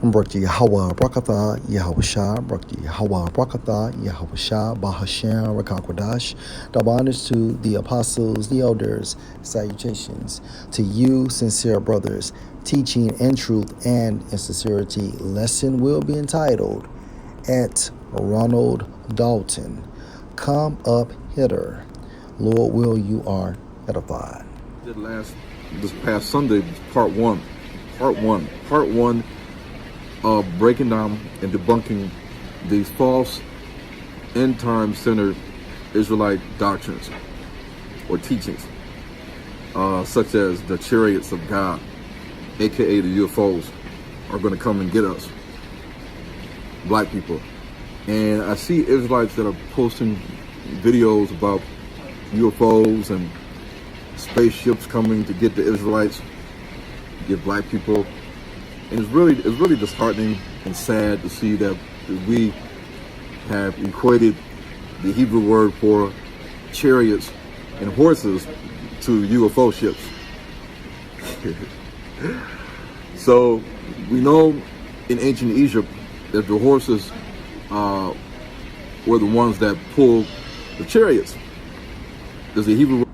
Brakti Hawa Brakatha Yahweh Brakti Hawa Brakatha Yahweh Bahashem Rakakwadash. Double honors to the apostles, the elders, salutations to you, sincere brothers, teaching in truth and in sincerity. Lesson will be entitled at Ronald Dalton. Come up hither. Lord will you are edified. This past Sunday, part one of breaking down and debunking these false end-time centered Israelite doctrines or teachings, such as the chariots of God, aka the UFOs, are going to come and get us, black people. And I see Israelites that are posting videos about UFOs and spaceships coming to get the Israelites, get black people. And it's really disheartening and sad to see that we have equated the Hebrew word for chariots and horses to UFO ships. So we know in ancient Egypt that the horses were the ones that pulled the chariots. There's a Hebrew word.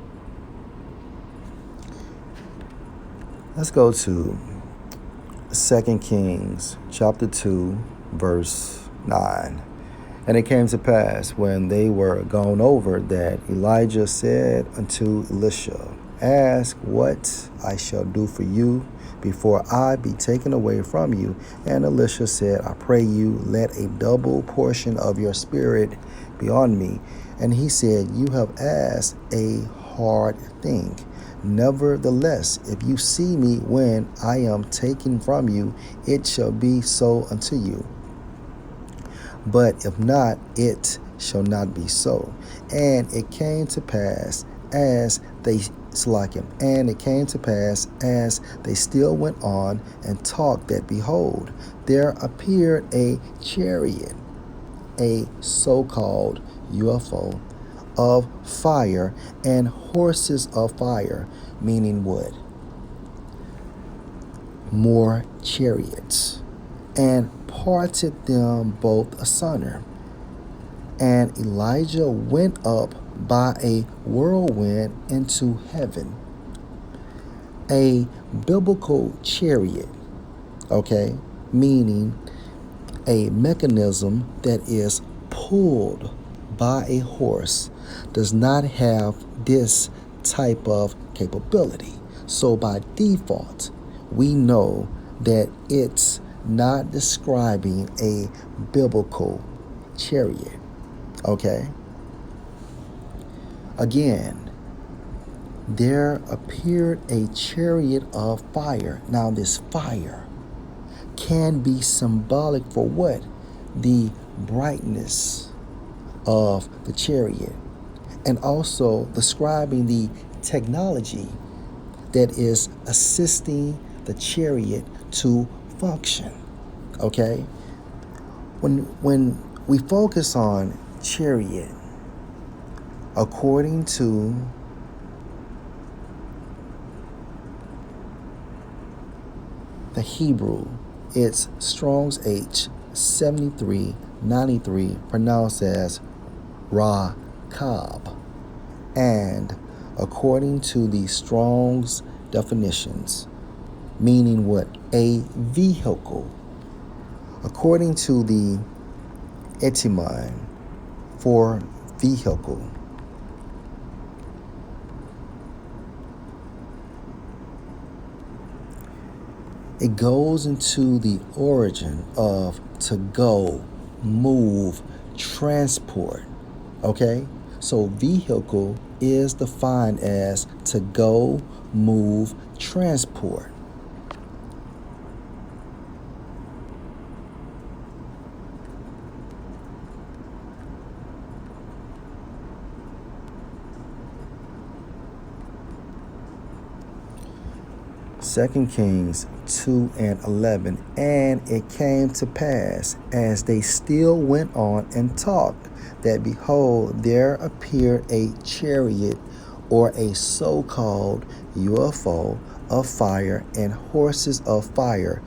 Let's go to 2 Kings chapter 2, verse 9. And it came to pass when they were gone over that Elijah said unto Elisha, Ask what I shall do for you before I be taken away from you. And Elisha said, I pray you, let a double portion of your spirit be on me. And he said, You have asked a hard thing. Nevertheless, if you see me when I am taken from you, it shall be so unto you. But if not, it shall not be so. And it came to pass as they still went on and talked, that behold, there appeared a chariot, a so-called UFO, of fire and horses of fire, meaning what? More chariots, and parted them both asunder. And Elijah went up by a whirlwind into heaven. A biblical chariot, okay, meaning a mechanism that is pulled by a horse, does not have this type of capability. So by default, we know that it's not describing a biblical chariot. Okay? Again, there appeared a chariot of fire. Now this fire can be symbolic for what? The brightness of the chariot, and also describing the technology that is assisting the chariot to function. Okay? When we focus on chariot, according to the Hebrew, it's Strong's H 7393, pronounced as Rakab. And according to the Strong's definitions, meaning what? A vehicle. According to the etymon for vehicle, it goes into the origin of to go, move, transport. Okay? So vehicle is defined as to go, move, transport. Second Kings 2 and 11. And it came to pass, as they still went on and talked, that behold, there appeared a chariot, or a so-called UFO, of fire and horses of fire,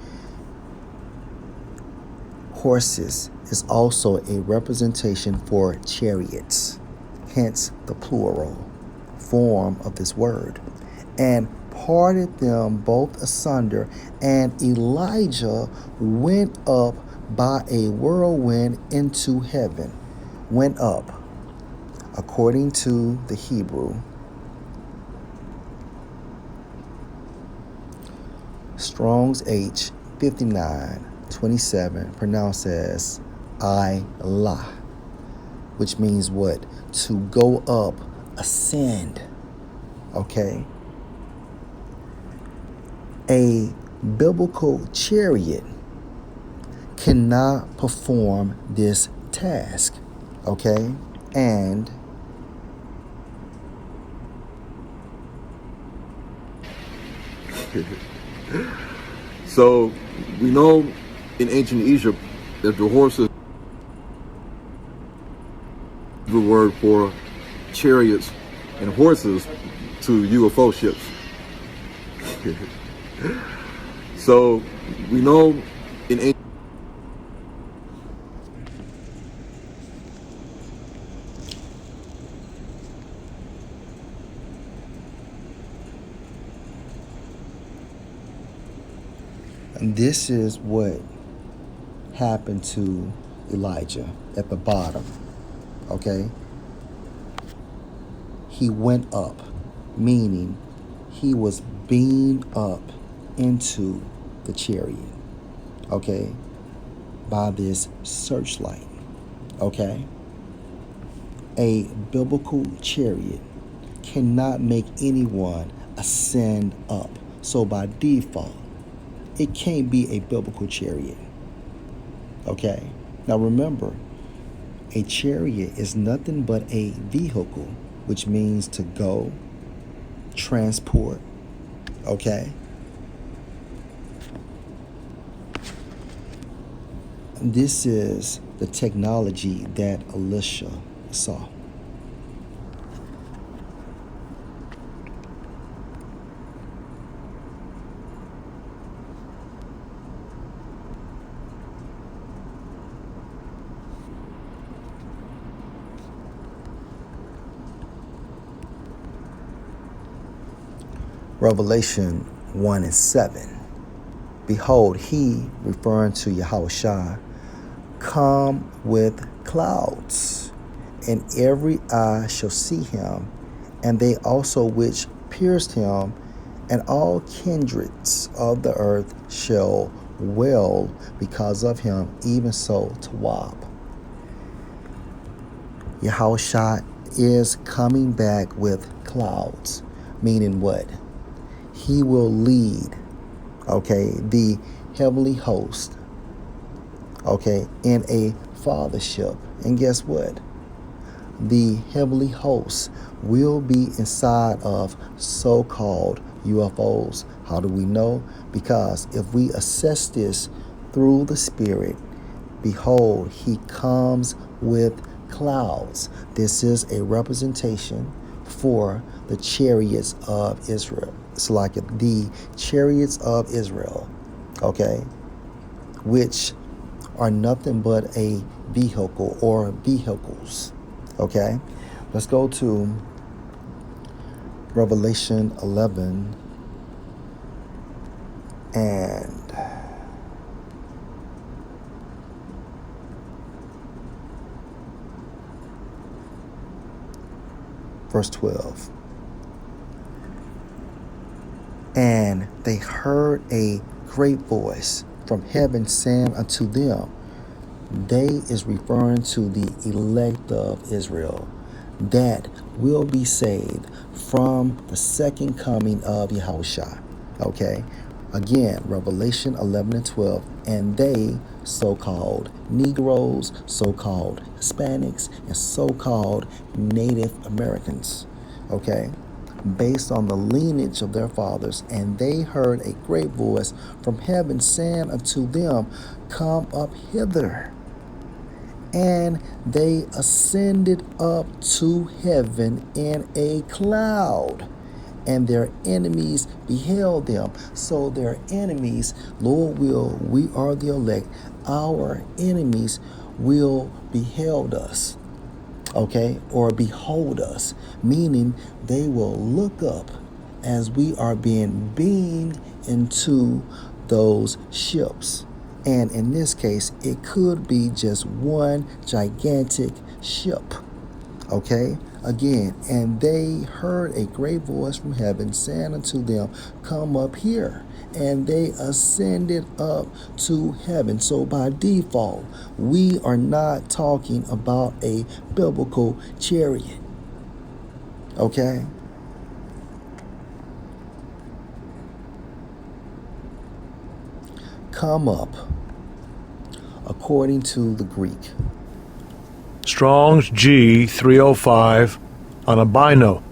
Horses is also a representation for chariots, hence the plural form of this word, and parted them both asunder, and Elijah went up by a whirlwind into heaven. Went up, according to the Hebrew, Strong's H 5927, pronounced as I-lah, which means what? To go up, ascend. Okay? A biblical chariot cannot perform this task. Okay? And So we know in ancient Egypt that the horses, the word for chariots and horses to UFO ships. So we know in ancient this is what happened to Elijah at the bottom. Okay? He went up, meaning he was beamed up into the chariot. Okay? By this searchlight. Okay? A biblical chariot cannot make anyone ascend up. So by default, it can't be a biblical chariot. Okay? Now remember, a chariot is nothing but a vehicle, which means to go, transport. Okay? This is the technology that Elisha saw. Revelation 1 and 7. Behold, he, referring to Yahushua, come with clouds, and every eye shall see him, and they also which pierced him, and all kindreds of the earth shall wail because of him, even so Tawab. Yahushua is coming back with clouds, meaning what? He will lead, okay, the heavenly host, okay, in a fathership. And guess what? The heavenly host will be inside of so-called UFOs. How do we know? Because if we assess this through the Spirit, behold, he comes with clouds. This is a representation for the chariots of Israel. It's like the chariots of Israel, okay, which are nothing but a vehicle or vehicles, okay? Let's go to Revelation 11 and verse 12. And they heard a great voice from heaven saying unto them, they is referring to the elect of Israel that will be saved from the second coming of Yahushua. Okay? Again, Revelation 11 and 12. And they, so-called Negroes, so-called Hispanics, and so-called Native Americans. Okay? Based on the lineage of their fathers, and they heard a great voice from heaven saying unto them, come up hither. And they ascended up to heaven in a cloud, and their enemies beheld them. So their enemies, Lord will, we are the elect, our enemies will behold us, okay, or behold us, meaning they will look up as we are being beamed into those ships. And in this case, it could be just one gigantic ship, okay? Again, and they heard a great voice from heaven saying unto them, come up here. And they ascended up to heaven. So by default, we are not talking about a biblical chariot, okay? Come up, according to the Greek. Strong's G 305 on a bino.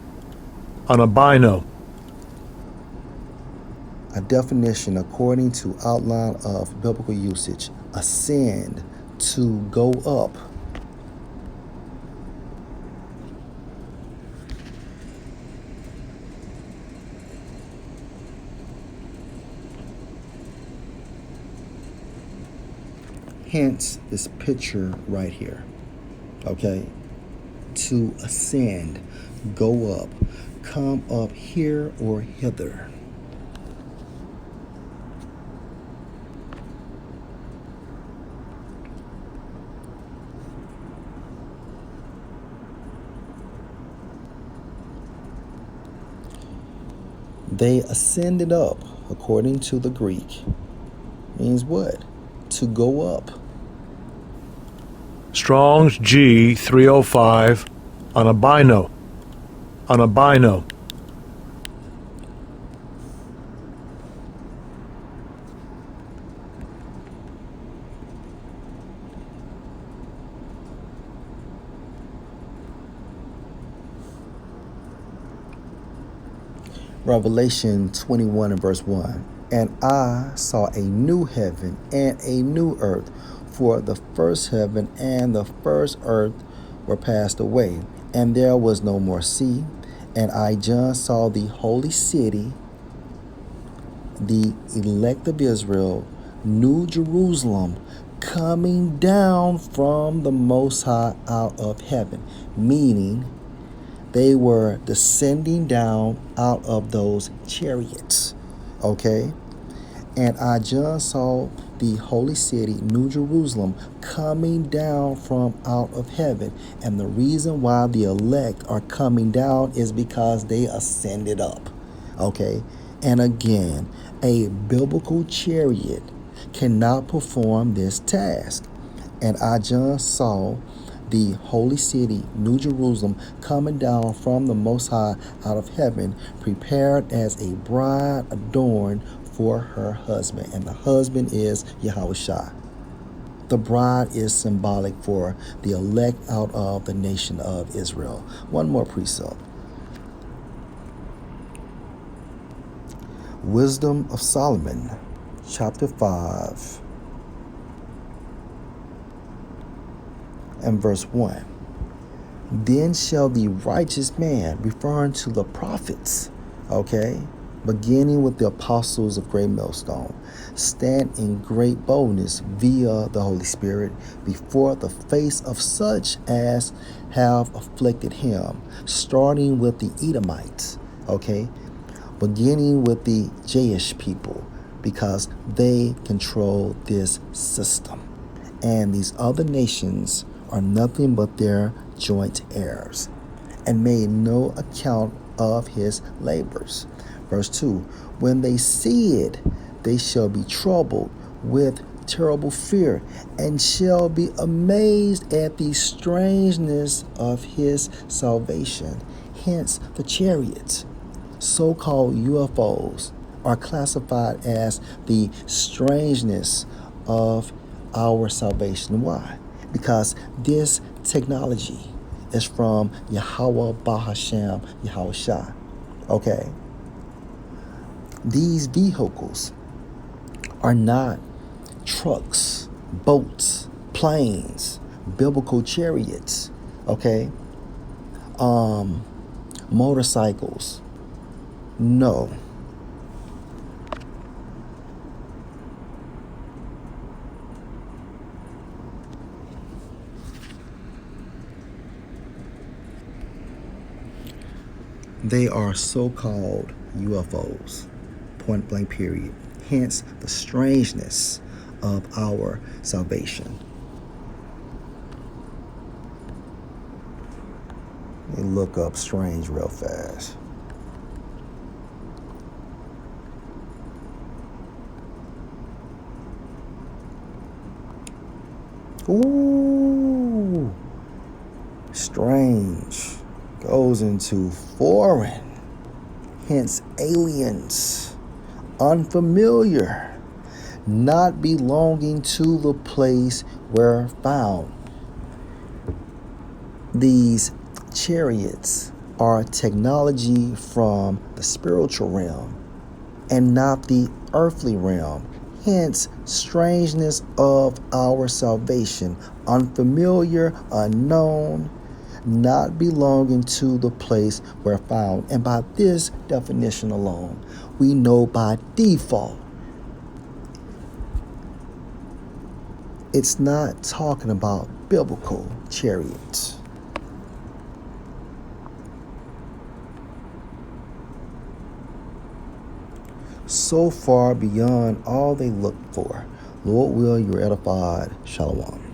A definition according to outline of biblical usage. Ascend, to go up. Hence this picture right here, okay? To ascend, go up, come up here or hither. They ascended up, according to the Greek, means what? To go up. Strong's G 305 on a bino. Revelation 21 and verse 1. And I saw a new heaven and a new earth, for the first heaven and the first earth were passed away, and there was no more sea. And I, John, saw the holy city, the elect of Israel, New Jerusalem, coming down from the Most High out of heaven, meaning they were descending down out of those chariots, okay? And I, John, saw the holy city, New Jerusalem, coming down from out of heaven. And the reason why the elect are coming down is because they ascended up, okay? And again, a biblical chariot cannot perform this task. And I, John, saw the holy city, New Jerusalem, coming down from the Most High out of heaven, prepared as a bride adorned for her husband. And the husband is Yahushua. The bride is symbolic for the elect out of the nation of Israel. One more precept. Wisdom of Solomon, chapter 5 and verse 1. Then shall the righteous man, referring to the prophets, okay, beginning with the apostles of Great Millstone, stand in great boldness via the Holy Spirit before the face of such as have afflicted him, starting with the Edomites, okay, beginning with the Jewish people, because they control this system. And these other nations are nothing but their joint heirs, and made no account of his labors. Verse 2, when they see it, they shall be troubled with terrible fear, and shall be amazed at the strangeness of his salvation. Hence, the chariots, so-called UFOs, are classified as the strangeness of our salvation. Why? Because this technology is from Yahweh Bahashem Yahushua. Okay? These vehicles are not trucks, boats, planes, biblical chariots, okay? Motorcycles. No. They are so-called UFOs, point blank period. Hence the strangeness of our salvation. Let me look up strange real fast. Ooh, strange goes into foreign, hence aliens, unfamiliar, not belonging to the place where found. These chariots are technology from the spiritual realm and not the earthly realm. Hence, strangeness of our salvation, unfamiliar, unknown, not belonging to the place where found. And by this definition alone, we know by default, it's not talking about biblical chariots. So far beyond all they looked for. Lord will, you're edified. Shalom.